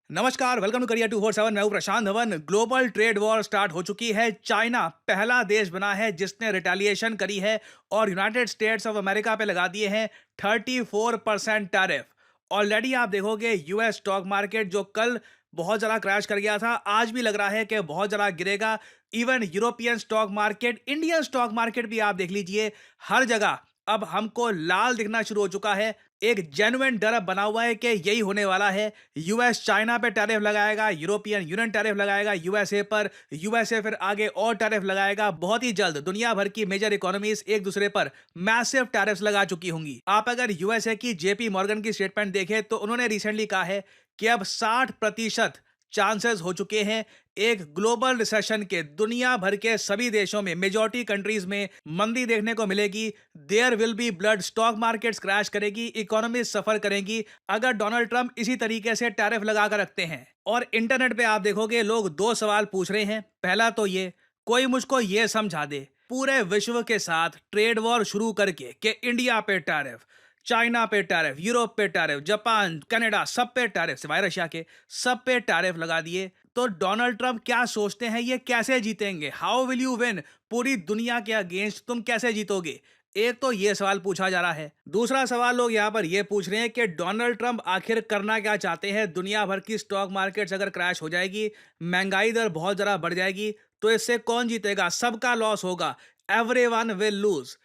नमस्कार, welcome to career 247। मैं हूं Prashant Dhawan. Global trade war start हो चुकी है। चाइना पहला देश बना है जिसने रिटेलिएशन करी है और यूनाइटेड स्टेट्स ऑफ अमेरिका पे लगा दिए हैं 34% टैरिफ। ऑलरेडी आप देखोगे यूएस स्टॉक मार्केट जो कल बहुत ज़्यादा क्रैश कर गया था, आज भी लग रहा है कि बहुत ज़्यादा गिरेगा। Even European stock market, Indian stock market भी आप देख लीजिए, हर जगह अब हमको लाल दिखना शुरू हो चुका है। एक जेन्युइन डर अब बना हुआ है कि यही होने वाला है। यूएस चाइना पे टैरिफ लगाएगा, यूरोपियन यूनियन टैरिफ लगाएगा यूएसए पर, यूएसए फिर आगे और टैरिफ लगाएगा। बहुत ही जल्द दुनिया भर की मेजर इकोनॉमीज एक दूसरे पर मैसिव टैरिफ्स लगा चुकी होंगी। आप अगर यूएसए की जेपी मॉर्गन की स्टेटमेंट देखें तो उन्होंने रिसेंटली कहा है कि अब 60% चांसेस हो चुके हैं एक ग्लोबल रिसेशन के। दुनिया भर के सभी देशों में, मेजॉरिटी कंट्रीज में मंदी देखने को मिलेगी। There will be blood, stock markets crash करेगी, इकोनॉमी सफर करेंगी अगर डोनाल्ड ट्रंप इसी तरीके से टैरिफ लगा कर रखते हैं। और इंटरनेट पे आप देखोगे लोग दो सवाल पूछ रहे हैं। पहला तो ये, कोई मुझको ये समझा दे पूरे विश्व के साथ ट्रेड वॉर शुरू करके कि इंडिया पे टैरिफ, चाइना पे टैरिफ, यूरोप पे टैरिफ, जापान, कनाडा, सब पे टैरिफ, सिवाय रशिया के, सब पे टैरिफ लगा दिए, तो डोनाल्ड ट्रंप क्या सोचते हैं ये कैसे जीतेंगे? How will you win? पूरी दुनिया के अगेंस्ट तुम कैसे जीतोगे? एक तो ये सवाल पूछा जा रहा है। दूसरा सवाल लोग यहाँ पर ये पूछ रहे हैं कि डोनाल्ड ट्रंप आखिर करना क्या चाहते हैं? दुनिया भर की स्टॉक मार्केट्स अगर क्रैश हो जाएगी, महंगाई दर बहुत ज़्यादा बढ़ जाएगी, तो इससे कौन जीतेगा? सबका लॉस होगा। Everyone will lose.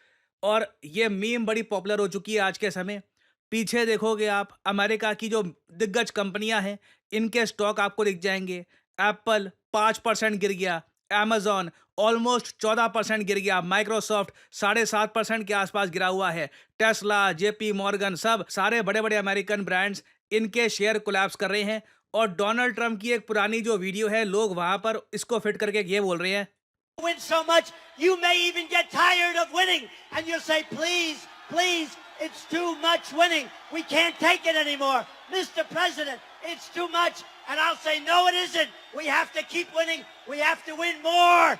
और ये मीम बड़ी पॉपुलर हो चुकी है आज के समय। पीछे देखोगे आप, अमेरिका की जो दिग्गज कंपनियां हैं, इनके स्टॉक आपको दिख जाएंगे। एप्पल 5% गिर गया, amazon ऑलमोस्ट 14% गिर गया, माइक्रोसॉफ्ट 7.5% के आसपास गिरा हुआ है, टेस्ला, जेपी मॉर्गन, सब सारे बड़े बड़े अमेरिकन ब्रांड्स, इनके शेयर कोलैप्स कर रहे हैं। और डोनाल्ड ट्रंप की एक पुरानी जो वीडियो है, लोग वहां पर इसको फिट करके ये बोल रहे हैं, win so much, you may even get tired of winning. And you'll say, please, please, it's too much winning. We can't take it anymore. Mr. President, it's too much. And I'll say, no, it isn't. We have to keep winning. We have to win more.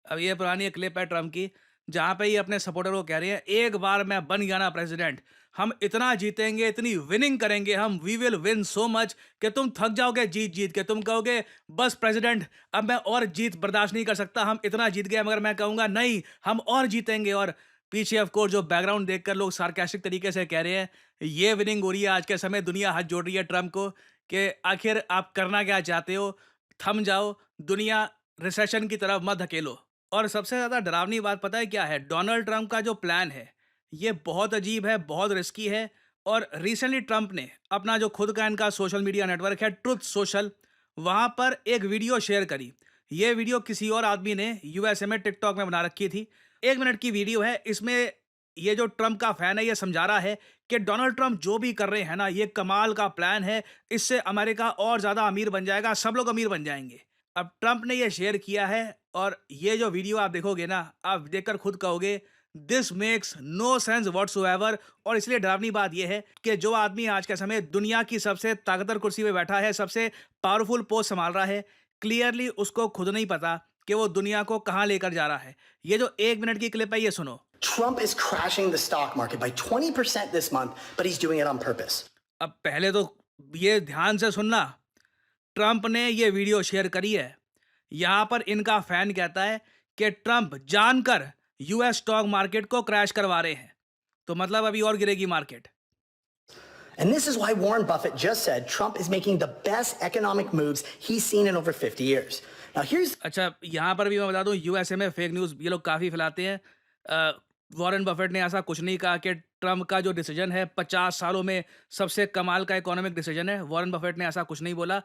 अब ये पुरानी clip है Trump की, जहां पे ये अपने supporter को कह रहे हैं, एक बार मैं बन गया ना प्रेसिडेंट, हम इतना जीतेंगे, इतनी विनिंग करेंगे, हम we will win so much कि तुम थक जाओगे जीत जीत के। तुम कहोगे बस प्रेसिडेंट, अब मैं और जीत बर्दाश्त नहीं कर सकता, हम इतना जीत गए। मगर मैं कहूंगा नहीं, हम और जीतेंगे। और पीछे ऑफ कोर्स जो बैकग्राउंड देखकर लोग सार्केस्टिक तरीके से कह रहे हैं ये विनिंग हो रही है आज के समय। दुनिया हाथ जोड़ रही है ट्रम्प को कि आखिर आप करना क्या चाहते हो, थम जाओ, दुनिया रिसेशन की तरफ मत धकेलो। और सबसे ज़्यादा डरावनी बात पता है क्या है? डोनाल्ड ट्रंप का जो प्लान है, ये बहुत अजीब है, बहुत रिस्की है। और रिसेंटली ट्रंप ने अपना जो खुद का इनका सोशल मीडिया नेटवर्क है, ट्रुथ सोशल, वहाँ पर एक वीडियो शेयर करी। ये वीडियो किसी और आदमी ने यूएसए में टिकटॉक में बना रखी थी। 1 मिनट की वीडियो है। इसमें ये जो ट्रंप का फैन है, ये समझा रहा है कि डोनाल्ड ट्रंप जो भी कर रहे हैं ना, ये कमाल का प्लान है, इससे अमेरिका और ज़्यादा अमीर बन जाएगा, सब लोग अमीर बन जाएंगे। अब ट्रंप ने ये शेयर किया है और ये जो वीडियो आप देखोगे ना, आप देखकर खुद कहोगे this makes no sense whatsoever. और इसलिए डरावनी बात यह है कि जो आदमी आज के समय दुनिया की सबसे ताकतवर कुर्सी पे बैठा है, सबसे पावरफुल पोस्ट संभाल रहा है, क्लियरली उसको खुद नहीं पता कि वो दुनिया को कहां लेकर जा रहा है। ये जो 1 मिनट की क्लिप है, ये सुनो। Trump is crashing the stock market by 20% this month, but he's doing it on purpose. अब पहले तो ये ध्यान से सुनना, ट्रंप ने ये वीडियो शेयर करी है। यहां पर इनका फैन कहता है कि ट्रंप जानकर यूएस स्टॉक मार्केट को क्रैश करवा रहे हैं, तो मतलब अभी और गिरेगी market. And this is why Warren Buffett just said Trump is making the best economic moves he's seen in over 50 years. Now here's अच्छा, यहां पर भी मैं बता दूं, यूएसए में फेक न्यूज़ ये लोग काफ़ी फैलाते हैं। वॉरेन बफेट ने ऐसा कुछ नहीं कहा कि ट्रंप का जो डिसीजन है 50 सालों में सबसे कमाल का इकोनॉमिक डिसीजन है। वॉरेन बफेट ने ऐसा कुछ नहीं बोला।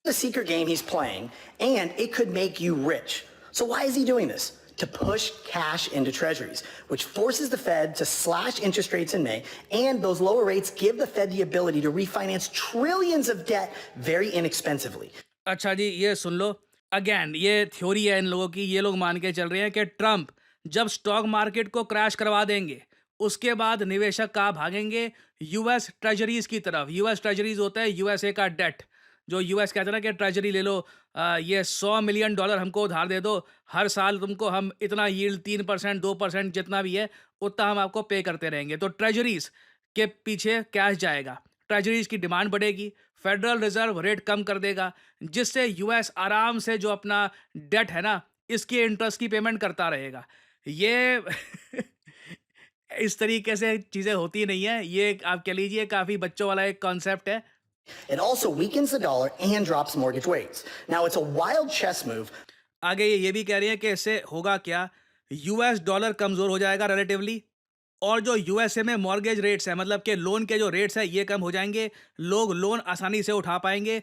the secret game he's playing, and it could make you rich. So why is he doing this? To push cash into treasuries, which forces the Fed to slash interest rates in May, and those lower rates give the Fed the ability to refinance trillions of debt very inexpensively. अच्छा जी, ये सुन लो। Again ये theory है इन लोगों की। ये लोग मान के चल रहे हैं कि ट्रंप जब स्टॉक मार्केट को क्रैश करवा देंगे, उसके बाद निवेशक कहाँ भागेंगे? यूएस ट्रेजरीज की तरफ। यूएस ट्रेजरीज होता है यूएसए का डेट, जो यूएस कहता है ना कि ट्रेजरी ले लो, ये $100 मिलियन हमको उधार दे दो, हर साल तुमको हम इतना यील्ड 3% 2% जितना भी है उतना हम आपको पे करते रहेंगे। तो ट्रेजरीज के पीछे कैश जाएगा। ट्रेजरीज की डिमांड बढ़ेगी, फेडरल रिजर्व रेट कम कर देगा, जिससे यूएस आराम से जो अपना डेट है ना, इसके इंटरेस्ट की पेमेंट करता रहेगा। ये इस तरीके से चीज़ें होती नहीं है। ये एक आप कह लीजिए काफ़ी बच्चों वाला एक कॉन्सेप्ट है। It also weakens the dollar and drops mortgage rates. Now, it's a wild chess move. आगे ये भी कह रही है कि इससे होगा क्या, यूएस डॉलर कमज़ोर हो जाएगा रिलेटिवली, और जो यूएसए में मॉर्गेज रेट्स है, मतलब कि लोन के जो रेट्स है ये कम हो जाएंगे, लोग लोन आसानी से उठा पाएंगे,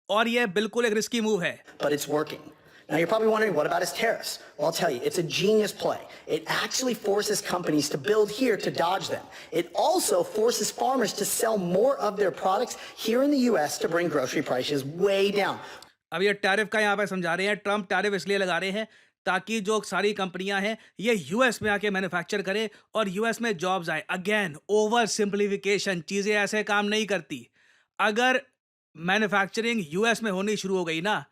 और ये बिल्कुल एक रिस्की मूव है। But it's working. Now, you're probably wondering, what about his tariffs? Well, I'll tell you, it's a genius play. It actually forces companies to build here to dodge them. It also forces farmers to sell more of their products here in the U.S. to bring grocery prices way down. अब ये tariff का यहाँ पे समझा रहे हैं, Trump tariff इसलिए लगा रहे हैं ताकि जो सारी कंपनियां हैं ये यूएस में आके मैन्युफैक्चर करें और यूएस में जॉब्स आए। अगेन ओवर सिंप्लीफिकेशन, चीज़ें ऐसे काम नहीं करती। अगर मैन्युफैक्चरिंग यूएस में होनी शुरू हो गई ना,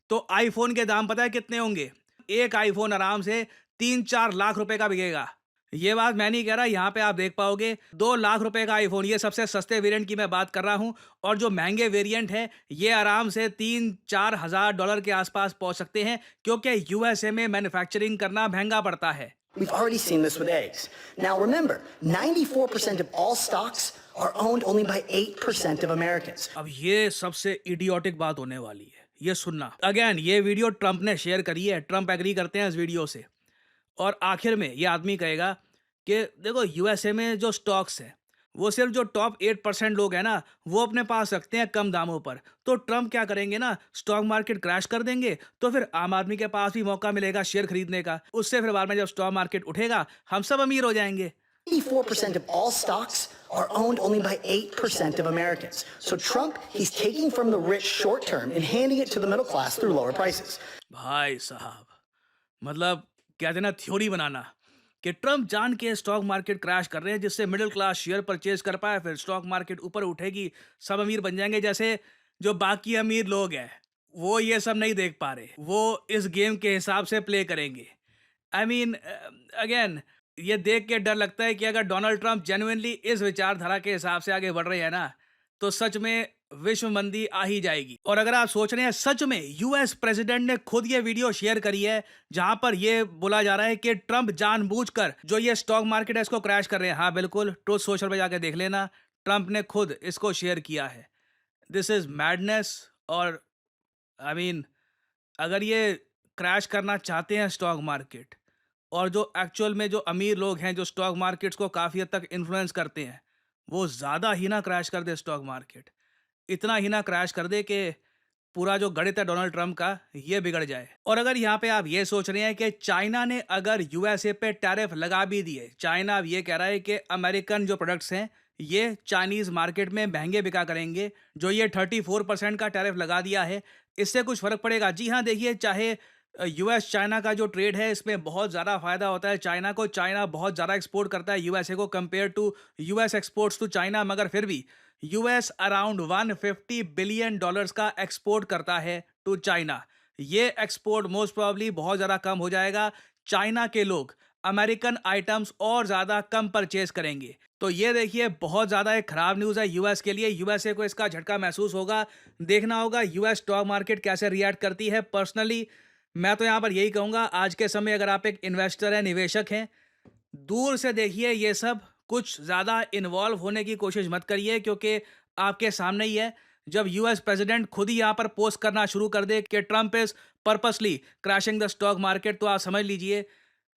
तो आईफोन के दाम पता है कितने होंगे? एक आईफोन आराम से 3-4 लाख रुपए का बिकेगा। ये बात मैं नहीं कह रहा, यहाँ पे आप देख पाओगे 2 लाख रुपए का आईफोन, ये सबसे सस्ते वेरिएंट की मैं बात कर रहा हूँ, और जो महंगे वेरिएंट है ये आराम से 3-4 हज़ार डॉलर के आसपास पहुँच सकते हैं, क्योंकि यूएसए में मैन्युफैक्चरिंग करना महंगा पड़ता है। We've already seen this with eggs. Now remember, 94% of all stocks are owned only by 8% of Americans. अब ये सबसे इडियोटिक बात होने वाली है, ये सुनना। अगेन ये वीडियो ट्रंप ने शेयर करी है, ट्रंप एग्री करते हैं इस वीडियो से, और आखिर में ये आदमी कहेगा कि देखो यूएसए में जो स्टॉक्स हैं वो सिर्फ जो टॉप 8% लोग हैं ना वो अपने पास रखते हैं कम दामों पर। तो ट्रंप क्या करेंगे ना, स्टॉक मार्केट क्रैश कर देंगे, तो फिर आम आदमी के पास भी मौका मिलेगा शेयर खरीदने का, उससे फिर बाद में जब स्टॉक मार्केट उठेगा हम सब अमीर हो जाएंगे। 84% of all stocks are owned only by 8% of Americans. So Trump, he's taking from the rich short term and handing it to the middle class through lower prices. भाई साहब, मतलब कहते ना थ्योरी बनाना कि ट्रंप जान के स्टॉक मार्केट क्रैश कर रहे हैं जिससे मिडिल क्लास शेयर परचेज कर पाए, फिर स्टॉक मार्केट ऊपर उठेगी, सब अमीर बन जाएंगे। जैसे जो बाकी अमीर लोग हैं वो ये सब नहीं देख पा रहे, वो इस गेम के हिसाब से प्ले करेंगे। आई मीन अगेन ये देख के डर लगता है कि अगर डोनाल्ड ट्रंप जेन्युइनली इस विचारधारा के हिसाब से आगे बढ़ रहे हैं ना, तो सच में विश्व मंदी आ ही जाएगी। और अगर आप सोच रहे हैं, सच में यूएस प्रेसिडेंट ने खुद ये वीडियो शेयर करी है जहां पर ये बोला जा रहा है कि ट्रंप जानबूझकर जो ये स्टॉक मार्केट है इसको क्रैश कर रहे हैं। हाँ बिल्कुल, ट्रूथ सोशल पे जाके देख लेना, ट्रंप ने खुद इसको शेयर किया है। This is madness. और आई मीन अगर ये क्रैश करना चाहते हैं स्टॉक मार्केट, और जो एक्चुअल में जो अमीर लोग हैं जो स्टॉक मार्केट्स को काफ़ी हद तक इन्फ्लुएंस करते हैं, वो ज़्यादा ही ना क्रैश कर दे स्टॉक मार्केट, इतना ही ना क्रैश कर दे कि पूरा जो गणित है डोनाल्ड ट्रंप का ये बिगड़ जाए। और अगर यहाँ पे आप ये सोच रहे हैं कि चाइना ने अगर यूएसए पे टैरिफ लगा भी दिए, चाइना अब ये कह रहा है कि अमेरिकन जो प्रोडक्ट्स हैं ये चाइनीज़ मार्केट में महंगे बिका करेंगे, जो ये 34% का टैरिफ लगा दिया है, इससे कुछ फ़र्क पड़ेगा? जी हाँ, देखिए, चाहे यूएस चाइना का जो ट्रेड है इसमें बहुत ज़्यादा फ़ायदा होता है चाइना को, चाइना बहुत ज़्यादा एक्सपोर्ट करता है यूएसए को compare to US exports to China, मगर फिर भी यूएस अराउंड 150 बिलियन डॉलर्स का एक्सपोर्ट करता है टू चाइना। ये एक्सपोर्ट मोस्ट प्रोबेबली बहुत ज़्यादा कम हो जाएगा, चाइना के लोग अमेरिकन आइटम्स और ज़्यादा कम परचेज करेंगे। तो ये देखिए बहुत ज़्यादा एक ख़राब न्यूज़ है यूएस के लिए, यूएसए को इसका झटका महसूस होगा। देखना होगा यूएस स्टॉक मार्केट कैसे रिएक्ट करती है। पर्सनली मैं तो यहाँ पर यही कहूँगा, आज के समय अगर आप एक इन्वेस्टर हैं, निवेशक हैं, दूर से देखिए ये सब, कुछ ज़्यादा इन्वॉल्व होने की कोशिश मत करिए, क्योंकि आपके सामने ही है जब यूएस प्रेसिडेंट खुद ही यहाँ पर पोस्ट करना शुरू कर दे कि Trump is purposely crashing the stock market, तो आप समझ लीजिए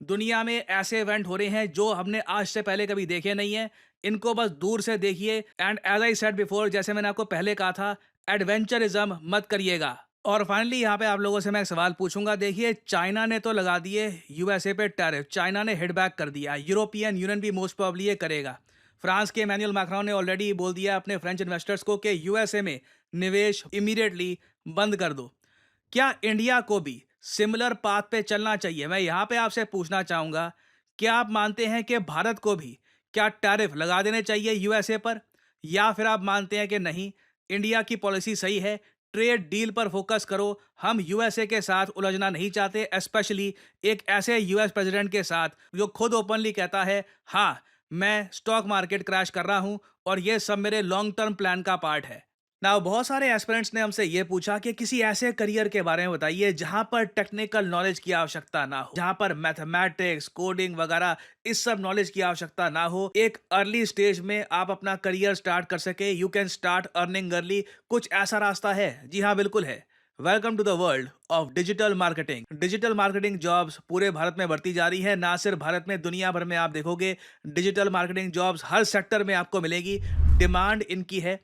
दुनिया में ऐसे इवेंट हो रहे हैं जो हमने आज से पहले कभी देखे नहीं है। इनको बस दूर से देखिए। And as I said before, जैसे मैंने आपको पहले कहा था, एडवेंचरिज्म मत करिएगा। और फाइनली यहाँ पे आप लोगों से मैं एक सवाल पूछूंगा। देखिए, चाइना ने तो लगा दिए यूएसए पे टैरिफ, चाइना ने हिट बैक कर दिया, यूरोपियन यूनियन भी मोस्ट प्रोबेबली ये करेगा। फ्रांस के इमैनुअल मैक्रोन ने ऑलरेडी बोल दिया अपने फ्रेंच इन्वेस्टर्स को कि यूएसए में निवेश इमीडिएटली बंद कर दो। क्या इंडिया को भी सिमिलर पाथ पे चलना चाहिए? मैं यहाँ पे आपसे पूछना चाहूँगा, क्या आप मानते हैं कि भारत को भी क्या टैरिफ लगा देने चाहिए यूएसए पर, या फिर आप मानते हैं कि नहीं, इंडिया की पॉलिसी सही है, ट्रेड डील पर फोकस करो, हम यूएसए के साथ उलझना नहीं चाहते, स्पेशली एक ऐसे यूएस प्रेसिडेंट के साथ जो खुद ओपनली कहता है हाँ मैं स्टॉक मार्केट क्रैश कर रहा हूं और ये सब मेरे लॉन्ग टर्म प्लान का पार्ट है। नाउ बहुत सारे एस्पिरेंट्स ने हमसे ये पूछा कि किसी ऐसे करियर के बारे में बताइए जहां पर टेक्निकल नॉलेज की आवश्यकता ना हो, जहां पर मैथमेटिक्स कोडिंग वगैरह इस सब नॉलेज की आवश्यकता ना हो, एक अर्ली स्टेज में आप अपना करियर स्टार्ट कर सके, you can start earning early. कुछ ऐसा रास्ता है? जी हाँ, बिल्कुल है। Welcome to the world of digital marketing. Digital marketing jobs पूरे भारत में बढ़ती जा रही है। ना सिर्फ भारत में, दुनिया भर में आप देखोगे डिजिटल मार्केटिंग जॉब्स हर सेक्टर में आपको मिलेगी। डिमांड इनकी है।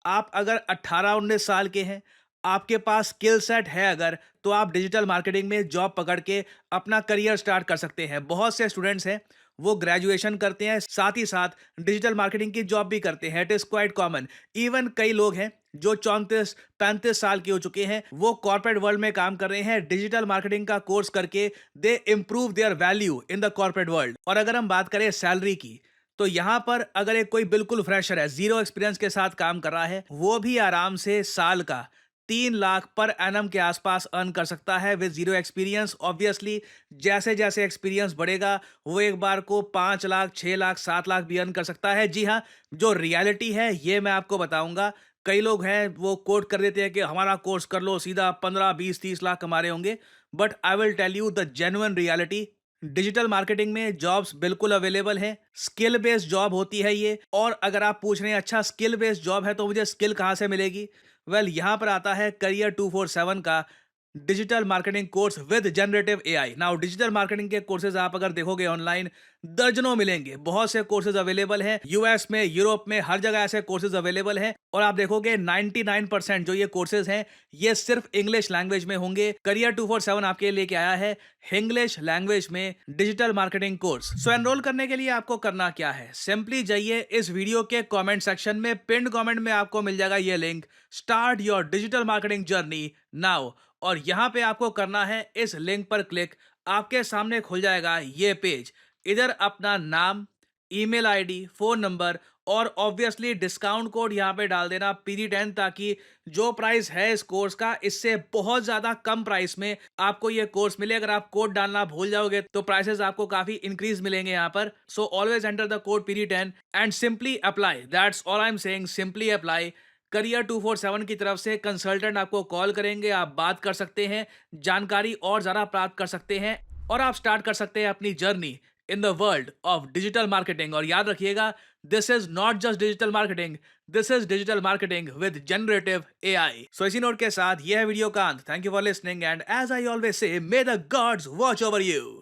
आप अगर 18-19 साल के हैं, आपके पास स्किल सेट है अगर, तो आप डिजिटल मार्केटिंग में जॉब पकड़ के अपना करियर स्टार्ट कर सकते हैं। बहुत से स्टूडेंट्स हैं वो ग्रेजुएशन करते हैं, साथ ही साथ डिजिटल मार्केटिंग की जॉब भी करते हैं। It is quite common. Even कई लोग हैं जो 34-35 साल के हो चुके हैं, वो कॉर्पोरेट वर्ल्ड में काम कर रहे हैं, डिजिटल मार्केटिंग का कोर्स करके they improve their value in the corporate world. और अगर हम बात करें सैलरी की, तो यहां पर अगर एक कोई बिल्कुल फ्रेशर है, जीरो एक्सपीरियंस के साथ काम कर रहा है, वो भी आराम से साल का 3 लाख पर एनम के आसपास अर्न कर सकता है विद जीरो एक्सपीरियंस। ऑब्वियसली जैसे जैसे एक्सपीरियंस बढ़ेगा, वो एक बार को 5 लाख, 6 लाख, 7 लाख भी अर्न कर सकता है। जी हाँ, जो रियलिटी है ये मैं आपको बताऊंगा। कई लोग हैं वो कोट कर देते हैं कि हमारा कोर्स कर लो, सीधा 15, 20, 30 लाख कमा रहे होंगे। But I will tell you the genuine reality. Digital marketing में जॉब्स बिल्कुल अवेलेबल है। स्किल बेस्ड जॉब होती है ये। और अगर आप पूछ रहे हैं अच्छा स्किल बेस्ड जॉब है तो मुझे स्किल कहां से मिलेगी, वेल यहां पर आता है करियर 247 का digital marketing course with generative AI. Now digital marketing के कोर्सेज आप अगर देखोगे ऑनलाइन दर्जनों मिलेंगे। बहुत से कोर्सेज अवेलेबल हैं यूएस में, यूरोप में, हर जगह ऐसे कोर्सेज अवेलेबल हैं। और आप देखोगे 99% जो ये कोर्सेज हैं ये सिर्फ इंग्लिश लैंग्वेज में होंगे। करियर 247 आपके लिए लेके आया है इंग्लिश लैंग्वेज में डिजिटल मार्केटिंग कोर्स। सो एनरोल करने के लिए आपको करना क्या है, सिंपली जाइए इस वीडियो के कमेंट सेक्शन में, पिन्ड कमेंट में आपको मिल जाएगा ये link, start your digital marketing journey now. और यहां पे आपको करना है इस लिंक पर क्लिक। आपके सामने खुल जाएगा ये पेज। इधर अपना नाम, ईमेल आईडी, फोन नंबर और ऑब्वियसली डिस्काउंट कोड यहां पे डाल देना PD10, ताकि जो प्राइस है इस कोर्स का इससे बहुत ज्यादा कम प्राइस में आपको ये कोर्स मिले। अगर आप कोड डालना भूल जाओगे तो प्राइसेस आपको काफी इंक्रीज मिलेंगे यहाँ पर। So always enter the code PD10 and simply apply. That's all I am saying, simply apply. Career 247 की तरफ से कंसल्टेंट आपको कॉल करेंगे, आप बात कर सकते हैं, जानकारी और ज़्यादा प्राप्त कर सकते हैं और आप स्टार्ट कर सकते हैं अपनी journey in the world of digital marketing. और याद रखिएगा, this is not just digital marketing, this is digital marketing with generative AI. So इसी नोट के साथ यह है वीडियो का अंत। Thank you for listening and as I always say, may the gods watch over you.